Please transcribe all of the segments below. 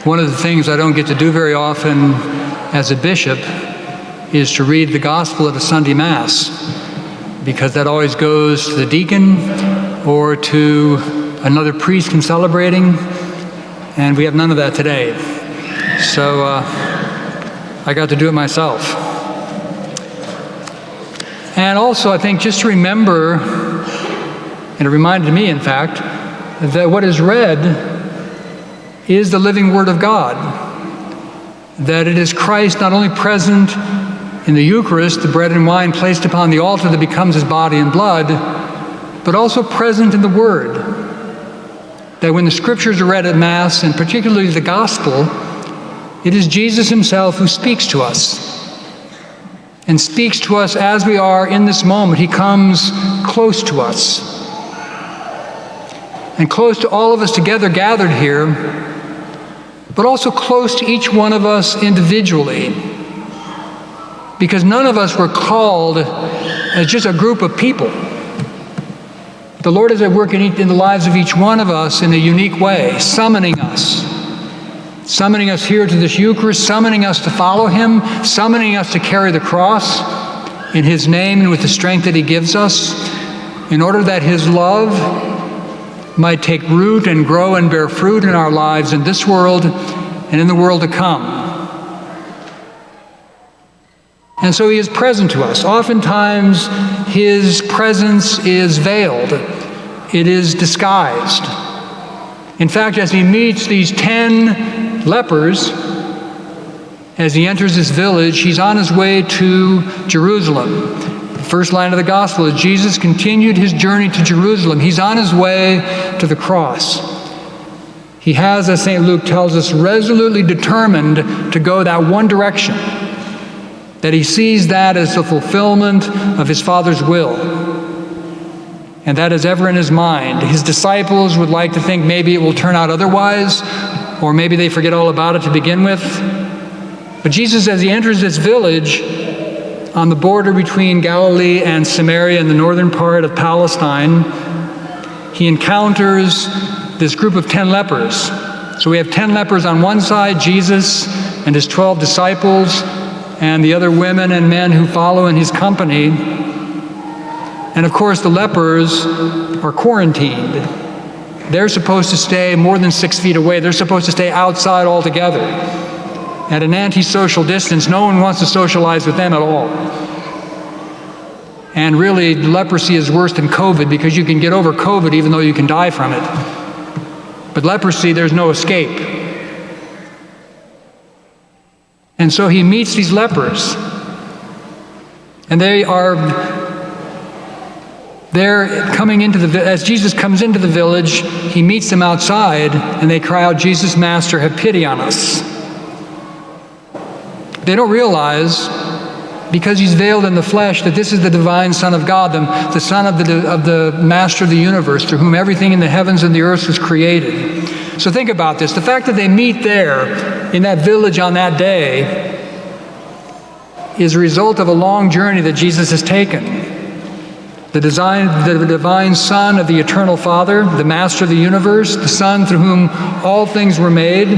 One of the things I don't get to do very often as a bishop is to read the gospel at a Sunday Mass, because that always goes to the deacon or to another priest celebrating, and we have none of that today. So I got to do it myself. And also, I think, just to remember, and it reminded me, in fact, that what is read is the living Word of God. That it is Christ not only present in the Eucharist, the bread and wine placed upon the altar that becomes His body and blood, but also present in the Word. That when the Scriptures are read at Mass, and particularly the Gospel, it is Jesus Himself who speaks to us. And speaks to us as we are in this moment. He comes close to us. And close to all of us together gathered here, but also close to each one of us individually. Because none of us were called as just a group of people. The Lord is at work in the lives of each one of us in a unique way, summoning us here to this Eucharist, summoning us to follow Him, summoning us to carry the cross in His name and with the strength that He gives us, in order that His love might take root and grow and bear fruit in our lives in this world and in the world to come. And so He is present to us. Oftentimes, His presence is veiled. It is disguised. In fact, as He meets these 10 lepers, as He enters this village, He's on His way to Jerusalem. The first line of the gospel is Jesus continued His journey to Jerusalem. He's on His way to the cross. He has, as St. Luke tells us, resolutely determined to go that one direction, that He sees that as the fulfillment of His Father's will. And that is ever in His mind. His disciples would like to think maybe it will turn out otherwise, or maybe they forget all about it to begin with. But Jesus, as He enters this village on the border between Galilee and Samaria in the northern part of Palestine, He encounters this group of 10 lepers. So we have 10 lepers on one side, Jesus and His 12 disciples, and the other women and men who follow in His company. And of course, the lepers are quarantined. They're supposed to stay more than 6 feet away. They're supposed to stay outside altogether, at an antisocial distance. No one wants to socialize with them at all. And really, leprosy is worse than COVID, because you can get over COVID even though you can die from it. But leprosy, there's no escape. And so He meets these lepers. And they're coming into as Jesus comes into the village, He meets them outside, and they cry out, "Jesus, Master, have pity on us." They don't realize, because He's veiled in the flesh, that this is the divine Son of God, the Son of the Master of the universe, through whom everything in the heavens and the earth was created. So think about this. The fact that they meet there in that village on that day is a result of a long journey that Jesus has taken. The divine Son of the eternal Father, the Master of the universe, the Son through whom all things were made,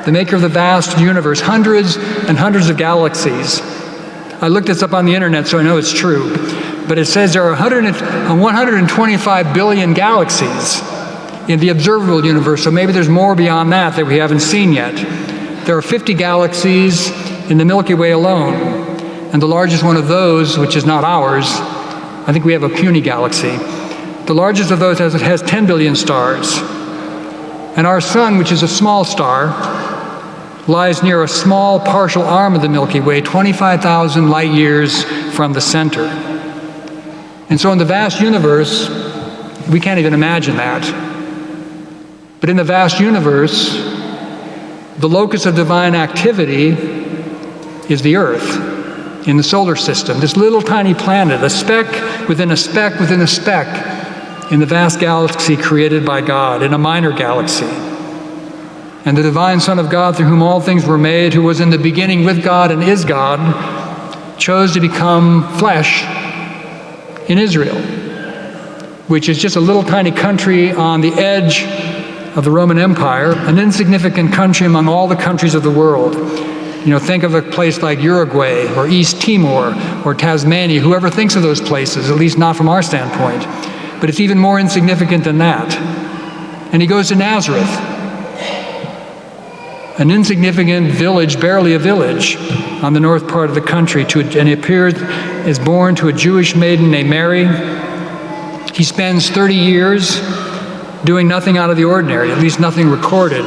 the maker of the vast universe, hundreds and hundreds of galaxies. I looked this up on the internet, so I know it's true. But it says there are 125 billion galaxies in the observable universe, so maybe there's more beyond that we haven't seen yet. There are 50 galaxies in the Milky Way alone, and the largest one of those, which is not ours, I think we have a puny galaxy. The largest of those has 10 billion stars. And our sun, which is a small star, lies near a small partial arm of the Milky Way, 25,000 light years from the center. And so in the vast universe, we can't even imagine that. But in the vast universe, the locus of divine activity is the Earth in the solar system, this little tiny planet, a speck within a speck within a speck in the vast galaxy created by God, in a minor galaxy. And the divine Son of God, through whom all things were made, who was in the beginning with God and is God, chose to become flesh in Israel, which is just a little tiny country on the edge of the Roman Empire, an insignificant country among all the countries of the world. Think of a place like Uruguay or East Timor or Tasmania, whoever thinks of those places, at least not from our standpoint. But it's even more insignificant than that. And he goes to Nazareth, an insignificant village, barely a village, on the north part of the country, and he is born to a Jewish maiden named Mary. He spends 30 years doing nothing out of the ordinary, at least nothing recorded.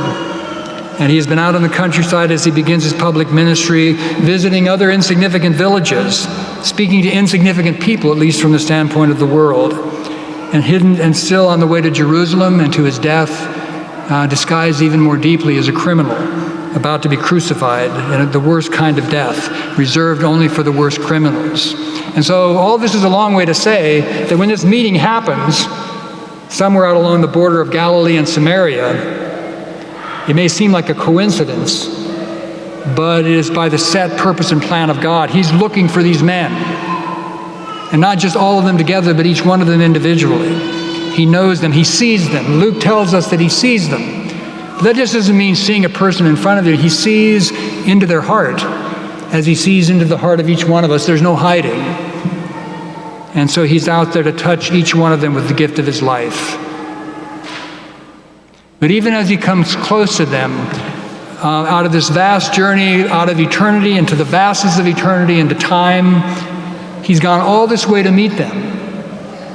And he has been out in the countryside as he begins his public ministry, visiting other insignificant villages, speaking to insignificant people, at least from the standpoint of the world, and hidden and still on the way to Jerusalem and to his death, disguised even more deeply as a criminal, about to be crucified, and the worst kind of death, reserved only for the worst criminals. And so all this is a long way to say that when this meeting happens, somewhere out along the border of Galilee and Samaria, it may seem like a coincidence, but it is by the set purpose and plan of God. He's looking for these men. And not just all of them together, but each one of them individually. He knows them. He sees them. Luke tells us that he sees them. But that just doesn't mean seeing a person in front of you. He sees into their heart as he sees into the heart of each one of us. There's no hiding. And so he's out there to touch each one of them with the gift of his life. But even as he comes close to them, out of this vast journey, out of eternity into the vastness of eternity, into time, he's gone all this way to meet them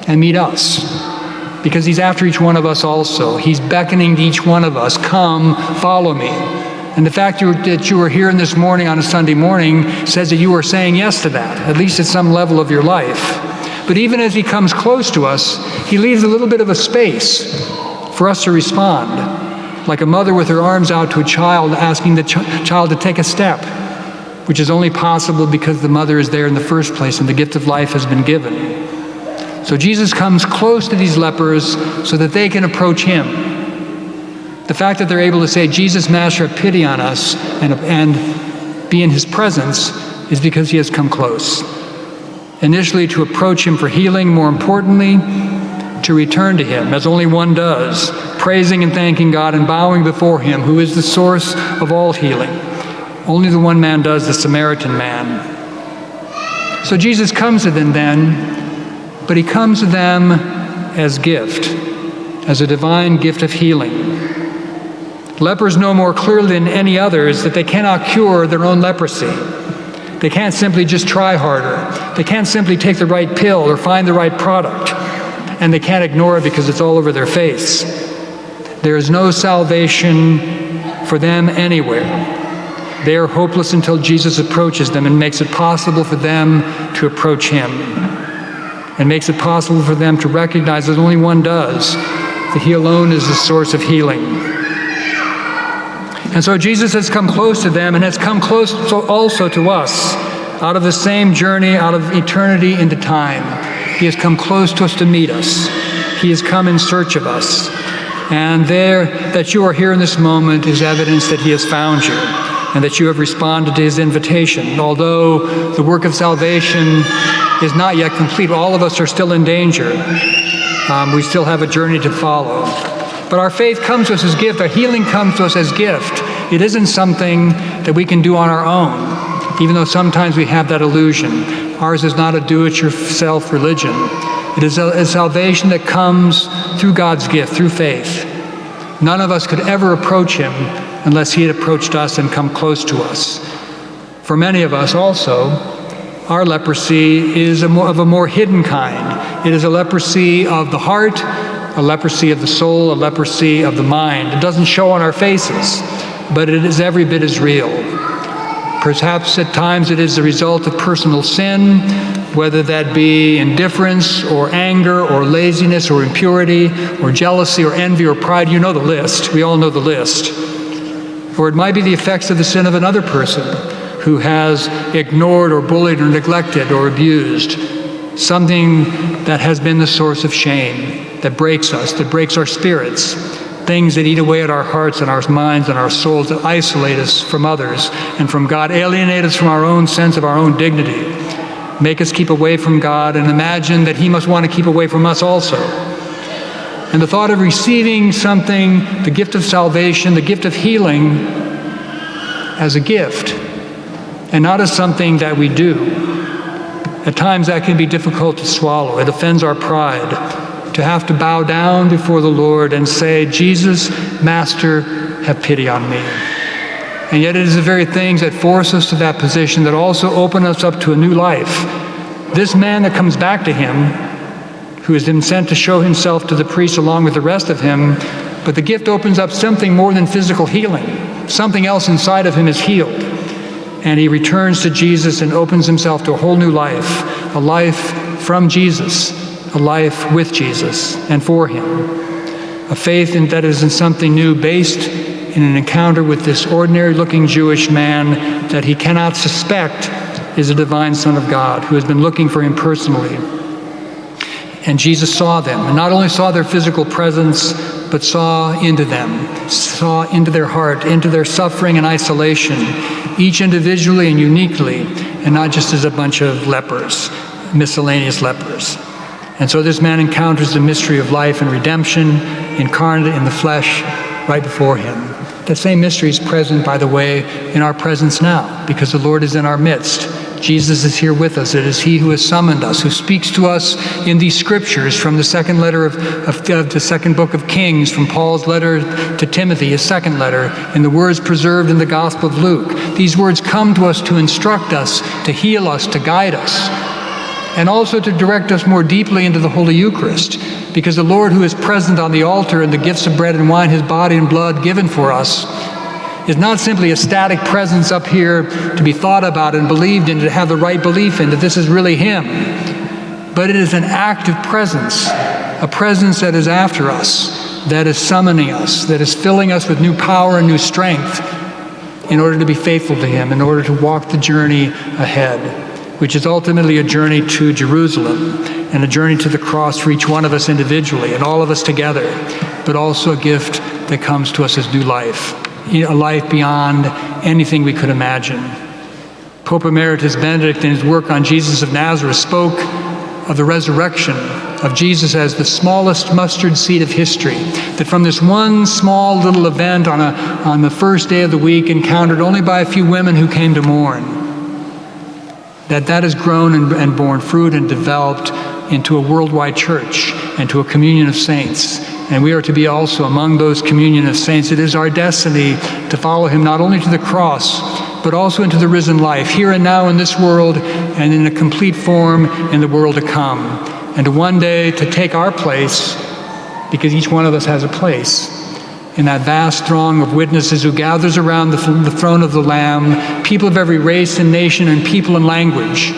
and meet us, because he's after each one of us also. He's beckoning to each one of us, come, follow me. And the fact that you are here this morning on a Sunday morning says that you are saying yes to that, at least at some level of your life. But even as he comes close to us, he leaves a little bit of a space for us to respond, like a mother with her arms out to a child, asking the child to take a step, which is only possible because the mother is there in the first place and the gift of life has been given. So Jesus comes close to these lepers so that they can approach him. The fact that they're able to say, Jesus, Master, have pity on us, and be in his presence is because he has come close. Initially to approach him for healing, more importantly, to return to him, as only one does, praising and thanking God and bowing before him, who is the source of all healing. Only the one man does, the Samaritan man. So Jesus comes to them then, but he comes to them as gift, as a divine gift of healing. Lepers know more clearly than any others that they cannot cure their own leprosy. They can't simply just try harder. They can't simply take the right pill or find the right product. And they can't ignore it because it's all over their face. There is no salvation for them anywhere. They are hopeless until Jesus approaches them and makes it possible for them to approach him, and makes it possible for them to recognize, as only one does, that he alone is the source of healing. And so Jesus has come close to them and has come close also to us, out of the same journey, out of eternity into time. He has come close to us to meet us. He has come in search of us. And there, that you are here in this moment is evidence that he has found you and that you have responded to his invitation. Although the work of salvation is not yet complete, all of us are still in danger. We still have a journey to follow. But our faith comes to us as gift. Our healing comes to us as gift. It isn't something that we can do on our own, even though sometimes we have that illusion. Ours is not a do-it-yourself religion. It is a salvation that comes through God's gift, through faith. None of us could ever approach him unless he had approached us and come close to us. For many of us also, our leprosy is of a more hidden kind. It is a leprosy of the heart, a leprosy of the soul, a leprosy of the mind. It doesn't show on our faces, but it is every bit as real. Perhaps at times it is the result of personal sin, whether that be indifference or anger or laziness or impurity or jealousy or envy or pride. You know the list. We all know the list. Or it might be the effects of the sin of another person who has ignored or bullied or neglected or abused, something that has been the source of shame, that breaks us, that breaks our spirits, things that eat away at our hearts and our minds and our souls, that isolate us from others and from God, alienate us from our own sense of our own dignity, make us keep away from God and imagine that he must want to keep away from us also. And the thought of receiving something, the gift of salvation, the gift of healing, as a gift, and not as something that we do. At times that can be difficult to swallow. It offends our pride to have to bow down before the Lord and say, Jesus, Master, have pity on me. And yet it is the very things that force us to that position that also open us up to a new life. This man that comes back to him, who has been sent to show himself to the priest along with the rest of him, but the gift opens up something more than physical healing. Something else inside of him is healed. And he returns to Jesus and opens himself to a whole new life, a life from Jesus, a life with Jesus and for him. A faith that is in something new, based in an encounter with this ordinary-looking Jewish man that he cannot suspect is a divine Son of God who has been looking for him personally. And Jesus saw them, and not only saw their physical presence, but saw into them, saw into their heart, into their suffering and isolation, each individually and uniquely, and not just as a bunch of lepers, miscellaneous lepers. And so this man encounters the mystery of life and redemption incarnate in the flesh right before him. That same mystery is present, by the way, in our presence now, because the Lord is in our midst. Jesus is here with us. It is he who has summoned us, who speaks to us in these scriptures from the second letter of the second book of Kings, from Paul's letter to Timothy, his second letter, and the words preserved in the Gospel of Luke. These words come to us to instruct us, to heal us, to guide us, and also to direct us more deeply into the Holy Eucharist, because the Lord who is present on the altar in the gifts of bread and wine, his body and blood given for us, is not simply a static presence up here to be thought about and believed in, to have the right belief in, that this is really him. But it is an active presence, a presence that is after us, that is summoning us, that is filling us with new power and new strength in order to be faithful to him, in order to walk the journey ahead, which is ultimately a journey to Jerusalem and a journey to the cross for each one of us individually and all of us together, but also a gift that comes to us as new life. A life beyond anything we could imagine. Pope Emeritus Benedict, in his work on Jesus of Nazareth, spoke of the resurrection of Jesus as the smallest mustard seed of history, that from this one small little event on the first day of the week, encountered only by a few women who came to mourn, that has grown and borne fruit and developed into a worldwide church and to a communion of saints. And we are to be also among those communion of saints. It is our destiny to follow him not only to the cross, but also into the risen life, here and now in this world, and in a complete form in the world to come. And to one day to take our place, because each one of us has a place, in that vast throng of witnesses who gathers around the throne of the Lamb, people of every race and nation and people and language,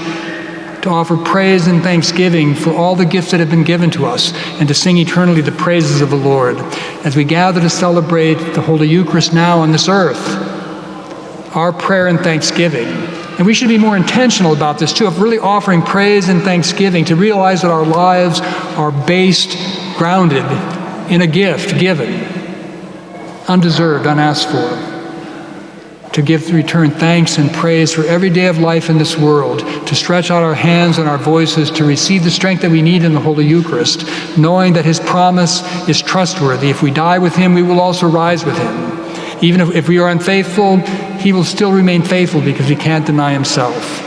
to offer praise and thanksgiving for all the gifts that have been given to us, and to sing eternally the praises of the Lord. As we gather to celebrate the Holy Eucharist now on this earth, our prayer and thanksgiving, and we should be more intentional about this too, of really offering praise and thanksgiving, to realize that our lives are based, grounded in a gift given, undeserved, unasked for. To return thanks and praise for every day of life in this world, to stretch out our hands and our voices to receive the strength that we need in the Holy Eucharist, knowing that his promise is trustworthy. If we die with him, we will also rise with him. Even if we are unfaithful, he will still remain faithful, because he can't deny himself.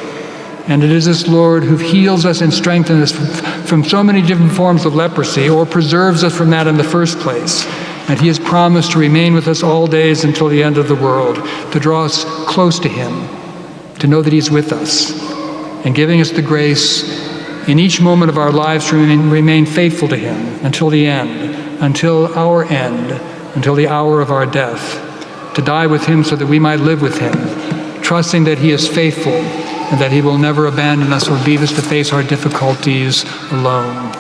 And it is this Lord who heals us and strengthens us from so many different forms of leprosy, or preserves us from that in the first place. And he has promised to remain with us all days until the end of the world, to draw us close to him, to know that he's with us, and giving us the grace in each moment of our lives to remain faithful to him until the end, until our end, until the hour of our death, to die with him so that we might live with him, trusting that he is faithful and that he will never abandon us or leave us to face our difficulties alone.